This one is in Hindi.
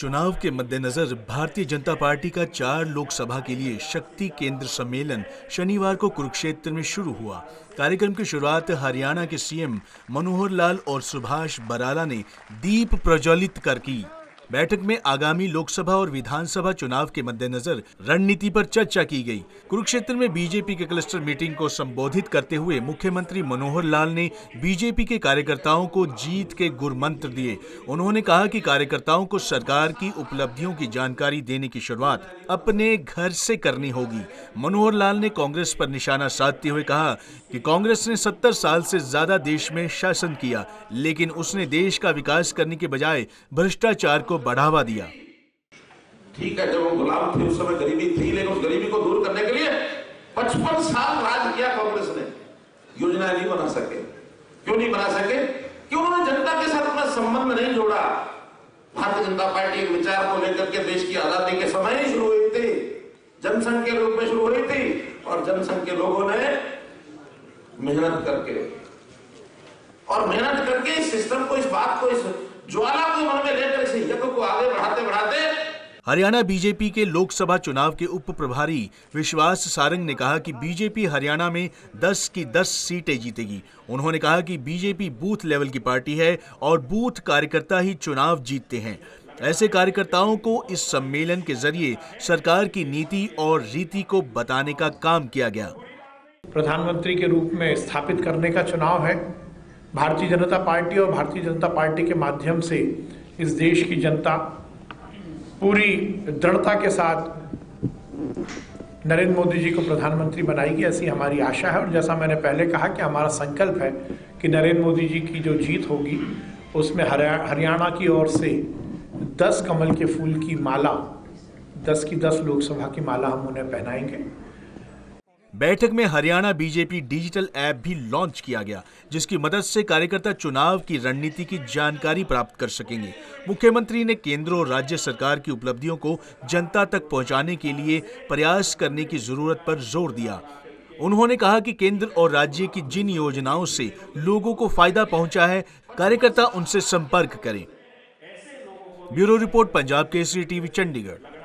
चुनाव के मद्देनजर भारतीय जनता पार्टी का 4 लोकसभा के लिए शक्ति केंद्र सम्मेलन शनिवार को कुरुक्षेत्र में शुरू हुआ। कार्यक्रम की शुरुआत हरियाणा के सीएम मनोहर लाल और सुभाष बराला ने दीप प्रज्वलित कर की। बैठक में आगामी लोकसभा और विधानसभा चुनाव के मद्देनजर रणनीति पर चर्चा की गई। कुरुक्षेत्र में बीजेपी के क्लस्टर मीटिंग को संबोधित करते हुए मुख्यमंत्री मनोहर लाल ने बीजेपी के कार्यकर्ताओं को जीत के गुर मंत्र दिए। उन्होंने कहा कि कार्यकर्ताओं को सरकार की उपलब्धियों की जानकारी देने की शुरुआत अपने घर से करनी होगी। मनोहर लाल ने कांग्रेस पर निशाना साधते हुए कहा कि कांग्रेस ने 70 साल से ज्यादा देश में शासन किया, लेकिन उसने देश का विकास करने के बजाय भ्रष्टाचार को बढ़ावा दिया। ठीक है, जब वो गुलाम थे उस समय गरीबी थी, लेकिन उस गरीबी को दूर करने के लिए 55 साल राज किया कांग्रेस ने। योजना नहीं बना सके। क्यों नहीं बना सके? कि उन्होंने जनता के साथ अपना संबंध नहीं जोड़ा। भारतीय जनता पार्टी एक विचार को लेकर के देश की आजादी के समय ही शुरू हुई थी, जनसंघ के रूप में शुरू हुई थी, और जनसंघ के लोगों ने मेहनत करके इस सिस्टम को, इस बात को, इस ज्वाला को मन में लेकर इस यज्ञ को आगे बढ़ाते हरियाणा बीजेपी के लोकसभा चुनाव के उप प्रभारी विश्वास सारंग ने कहा कि बीजेपी हरियाणा में 10 की 10 सीटें जीतेगी। उन्होंने कहा कि बीजेपी बूथ लेवल की पार्टी है और बूथ कार्यकर्ता ही चुनाव जीतते हैं। ऐसे कार्यकर्ताओं को इस सम्मेलन के जरिए सरकार की नीति और रीति को बताने का काम किया गया। प्रधानमंत्री के रूप में स्थापित करने का चुनाव है। भारतीय जनता पार्टी और भारतीय जनता पार्टी के माध्यम से इस देश की जनता पूरी दृढ़ता के साथ नरेंद्र मोदी जी को प्रधानमंत्री बनाएगी, ऐसी हमारी आशा है। और जैसा मैंने पहले कहा कि हमारा संकल्प है कि नरेंद्र मोदी जी की जो जीत होगी उसमें हरियाणा की ओर से 10 कमल के फूल की माला, 10 की 10 लोकसभा की माला हम उन्हें पहनाएंगे। बैठक में हरियाणा बीजेपी डिजिटल ऐप भी लॉन्च किया गया, जिसकी मदद से कार्यकर्ता चुनाव की रणनीति की जानकारी प्राप्त कर सकेंगे। मुख्यमंत्री ने केंद्र और राज्य सरकार की उपलब्धियों को जनता तक पहुंचाने के लिए प्रयास करने की जरूरत पर जोर दिया। उन्होंने कहा कि केंद्र और राज्य की जिन योजनाओं से लोगों को फायदा पहुंचा है, कार्यकर्ता उनसे संपर्क करें। Bureau report, Punjab Kesari TV, Chandigarh.